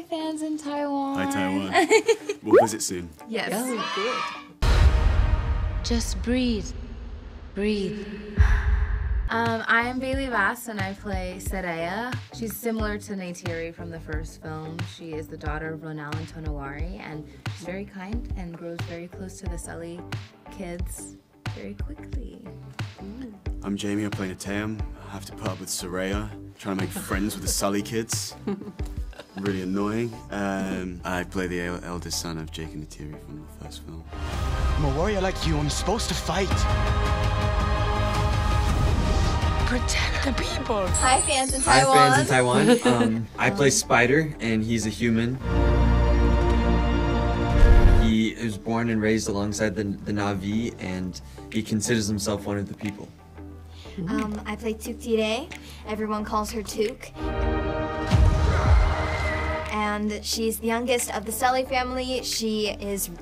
Hi, fans in Taiwan. Hi, Taiwan. We'll visit soon. Yes. Oh, good. Just breathe. Breathe. I am Bailey Bass, and I play Sereya. She's similar to Neytiri from the first film. She is the daughter of Ronal and Tonawari, and she's very kind and grows very close to the Sully kids very quickly. I'm Jamie, I play Nateum. I have to put up with Sereya, trying to make friends with the Sully kids. Really annoying. I play the eldest son of Jake and Neytiri from the first film. I'm a warrior like you. I'm supposed to fight. Protect the people. Hi, fans in Taiwan. Hi, fans in Taiwan. I play Spider, and he's a human. He was born and raised alongside the Na'vi, and he considers himself one of the people. I play Tuktire. Everyone calls her Tuk. And she's the youngest of the Sully family. She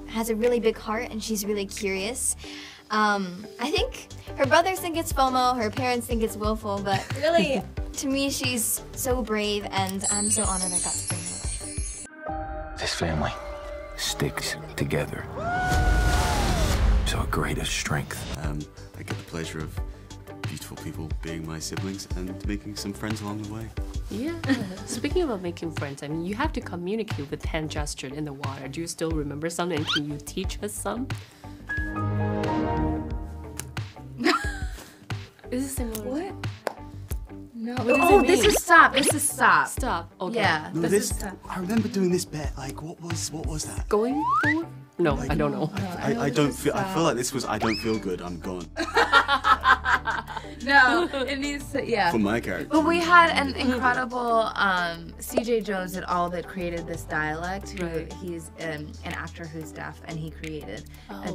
has a really big heart, and she's really curious. I think her brothers think it's FOMO, her parents think it's willful, but really, to me, she's so brave, and I'm so honored I got to bring her life. This family sticks together. So a greater strength. I get the pleasure of beautiful people being my siblings and making some friends along the way. Yeah. Speaking about making friends, I mean, you have to communicate with hand gesture in the water. Do you still remember some, and can you teach us some? Is it similar? What? No. What does it Oh, mean? this is stop. This is stop. Stop. Okay. Yeah. No, This is stop. I remember doing this bit. Like, what was that? Going forward? No, Like, I don't know. I don't feel. I feel like this was. I don't feel good. I'm gone. No, it needs to, yeah. For my character. But we had an incredible, CJ Jones did all that created this dialect. Right. He's an actor who's deaf, and he created a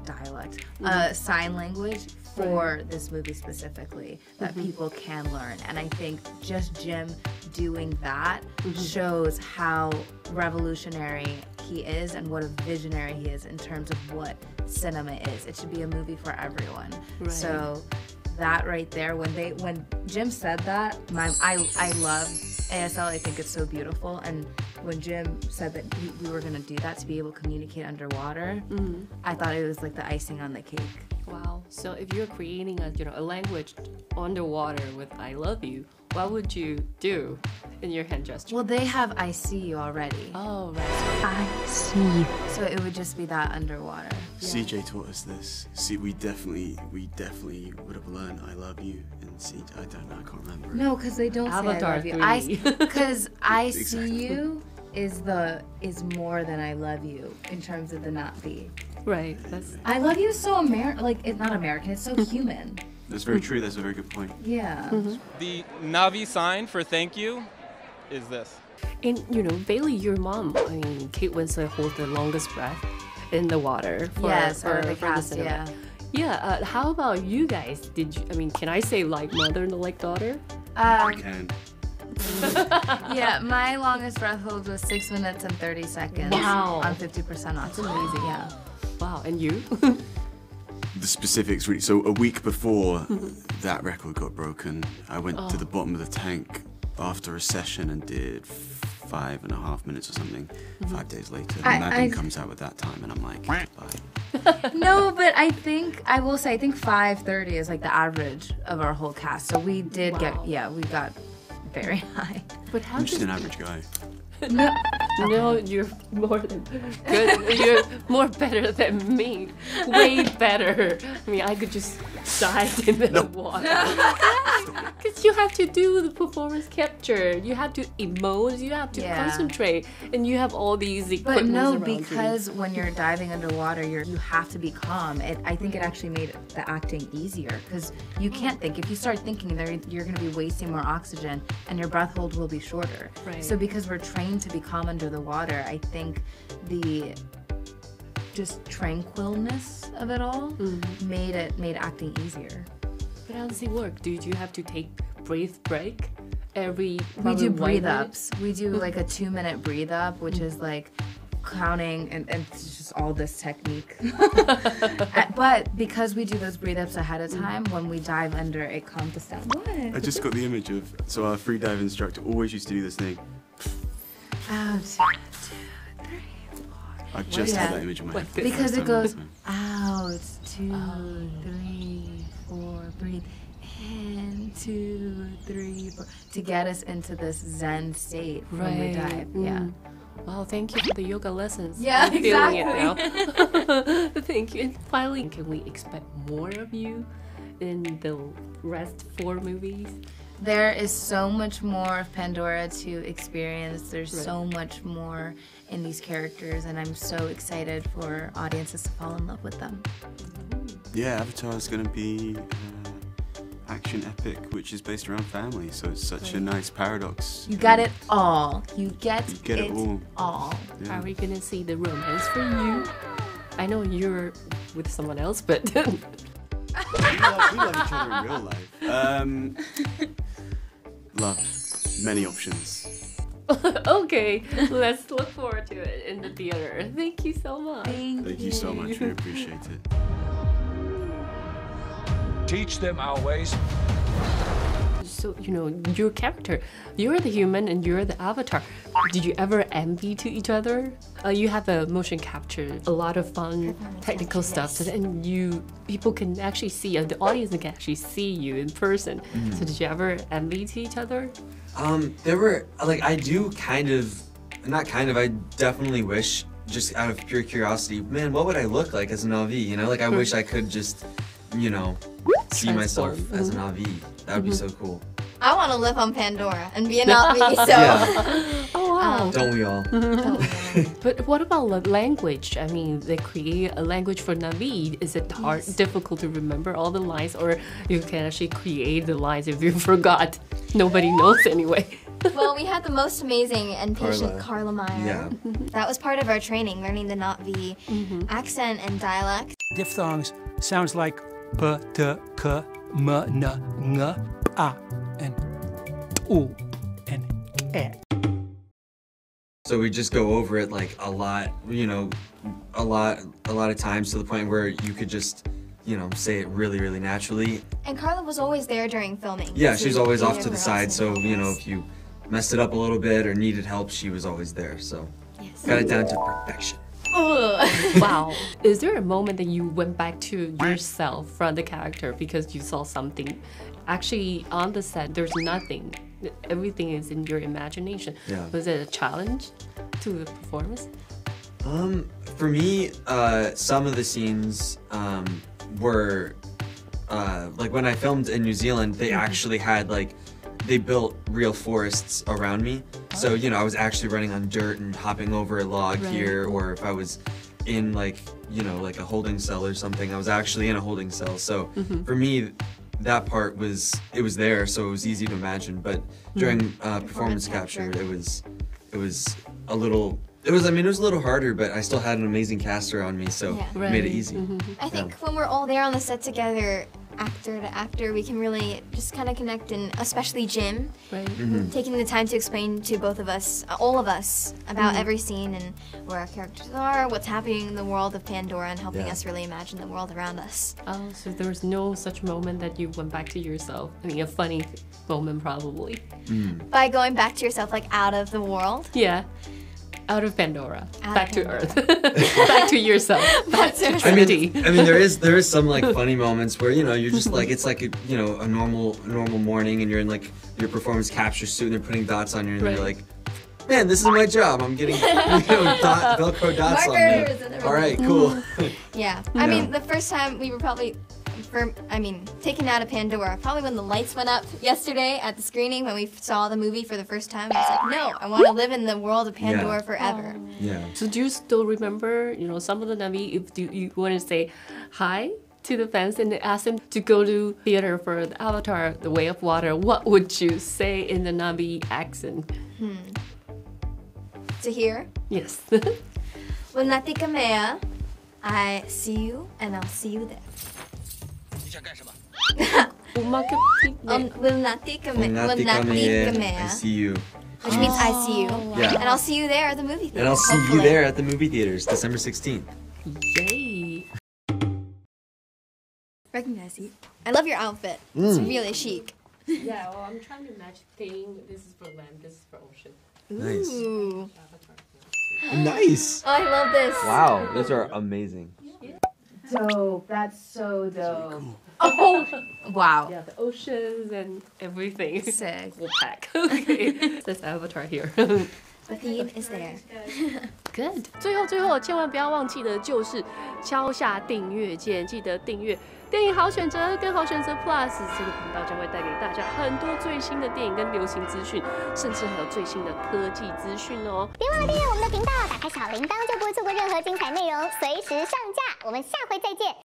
dialect, sign language for this movie specifically that people can learn. And I think just Jim doing that shows how revolutionary he is and what a visionary he is in terms of what cinema is. It should be a movie for everyone. Right. So that right there, when Jim said that, I love ASL. I think it's so beautiful. And when Jim said that we were gonna do that to be able to communicate underwater, I thought it was like the icing on the cake. Wow. So if you're creating a language underwater with "I love you," what would you do in your hand gesture? Well, they have "I see you" already. Oh, right. I see you. So it would just be that underwater. CJ taught us this. See, we definitely would have learned "I love you" and CJ. I don't know. I can't remember. No, because they don't Avatar say "I love 3. you." Because "I see Exactly. you" is more than "I love you" in terms of the Na'vi. Right. That's "I love you" is so it's not American. It's so human. That's very true. That's a very good point. Yeah. The Na'vi sign for thank you is this. And Bailey, your mom, I mean, Kate Winslet holds the longest breath in the water. Yes, for the the cast, cinema. yeah. Yeah. How about you guys? Can I say like mother and like daughter? I can. Yeah, my longest breath hold was 6 minutes and 30 seconds. Wow. On 50% oxygen. That's amazing. Yeah. Wow. And you? The specifics really. So a week before that record got broken, I went to the bottom of the tank after a session and did 5.5 minutes or something. 5 days later, Madeline comes out with that time, and I'm like, bye. No, but I will say, I think 5:30 is like the average of our whole cast. So we did we got very high. But how I'm just does an average guy. No, you're more than good. You're more better than me. Way better. I mean, I could just dive in the water. Because you have to do the performance capture. You have to emote. You have to concentrate. And you have all these But equipment no, around because when you're diving underwater, you have to be calm. I think it actually made the acting easier because you can't think. If you start thinking, you're going to be wasting more oxygen and your breath hold will be shorter. Right. So because we're trained to be calm under the water, I think the just tranquilness of it all made acting easier. But how does it work? Do you have to take breath break every? We do breathe minute? ups. We do like a 2-minute breathe up, which is like counting and it's just all this technique. But because we do those breathe ups ahead of time, when we dive under, it calms us down. What? I just got the image of, so our free dive instructor always used to do this thing. Out, 2, 3, 4. I just had that image in my head. Because it goes out, 2, 3, 4, breathe in, 2, 3, 4, to get us into this Zen state when we dive. Yeah. Wow, thank you for the yoga lessons. Yeah, I'm feeling exactly. it now. Thank you. And finally, can we expect more of you in the rest 4 movies? There is so much more of Pandora to experience. There's so much more in these characters, and I'm so excited for audiences to fall in love with them. Yeah, Avatar is going to be action epic, which is based around family, so it's such a nice paradox. You got it all. You get it all. Are we gonna see the romance for you? I know you're with someone else, but we love each other in real life. Love. Many options. okay, let's look forward to it in the theater. Thank you so much. Thank you so much. We appreciate it. Teach them our ways. So, you know, your character, you're the human and you're the avatar. Did you ever envy to each other? You have a motion capture, a lot of fun technical stuff, and people can actually see, the audience can actually see you in person. So did you ever envy to each other? There were, like, I do kind of, not kind of, I definitely wish, just out of pure curiosity, man, what would I look like as a Na'vi? You know, like, I wish I could just, you know, see myself as an Na'vi. That would be so cool. I want to live on Pandora and be a Na'vi, so... Oh, wow. Don't we all? But what about the language? I mean, they create a language for Na'vi. Is it hard, difficult to remember all the lines, or you can actually create the lines if you forgot? Nobody knows anyway. Well, we had the most amazing and patient Carla Meyer. Yeah. That was part of our training, learning the Na'vi accent and dialect. Diphthongs sounds like p, t, k, m, n, ng, a, and u, and e. So we just go over it like a lot, you know, a lot of times, to the point where you could just, you know, say it really, really naturally. And Carla was always there during filming. Yeah, she's always off to the side, so, you know, if you messed it up a little bit or needed help, she was always there, so got it down to perfection. Wow. Is there a moment that you went back to yourself from the character because you saw something? Actually, on the set, there's nothing. Everything is in your imagination. Yeah. Was it a challenge to the performance? For me, some of the scenes were, like when I filmed in New Zealand, they actually had like, they built real forests around me. So, you know, I was actually running on dirt and hopping over a log here, or if I was in like, you know, like a holding cell or something, I was actually in a holding cell. So for me, that part was, it was there, so it was easy to imagine. But during performance capture, it was a little, it was a little harder, but I still had an amazing cast around me, so it made it easy. I think when we're all there on the set together, actor to actor, we can really just kind of connect, and especially Jim, taking the time to explain to both of us, all of us, about every scene and where our characters are, what's happening in the world of Pandora, and helping us really imagine the world around us. Oh, so there was no such moment that you went back to yourself? I mean, a funny moment probably. By going back to yourself, like out of the world? Yeah. Out of Pandora, back to Earth, back to yourself, back to I mean, there is some like funny moments where, you know, you're just like, it's like a, you know, a normal morning, and you're in like your performance capture suit, and they're putting dots on you, and you're like, man, this is my job. I'm getting, you know, Velcro dots Markers on me. All right, cool. Yeah, I mean, the first time we were probably, taken out of Pandora, probably when the lights went up yesterday at the screening when we saw the movie for the first time. I was like, no, I want to live in the world of Pandora forever. Yeah. So do you still remember, you know, some of the Na'vi, if you want to say hi to the fans and ask them to go to theater for the Avatar, The Way of Water, what would you say in the Na'vi accent? To hear? Yes. Wilnatika mea, I see you and I'll see you there. Wilnatika mea, I see you. Which means I see you. Yeah. And I'll see you there at the movie theater. And I'll see you there at the movie theaters, December 16th. Yay. Recognize you. I love your outfit. It's really chic. Yeah, well, I'm trying to match theme. This is for land, this is for ocean. Nice. Ooh. Nice. Oh, I love this. Wow, those are amazing. Dope. That's so dope. Oh, wow. Yeah, the oceans and everything. Sick. We'll pack. Okay, this Avatar here. The theme is there. Good. 最后，千万不要忘记的就是敲下订阅键，记得订阅电影好选择跟好选择 Plus 这个频道，将会带给大家很多最新的电影跟流行资讯，甚至还有最新的科技资讯哦。别忘了订阅我们的频道，打开小铃铛就不会错过任何精彩内容，随时上架。我们下回再见。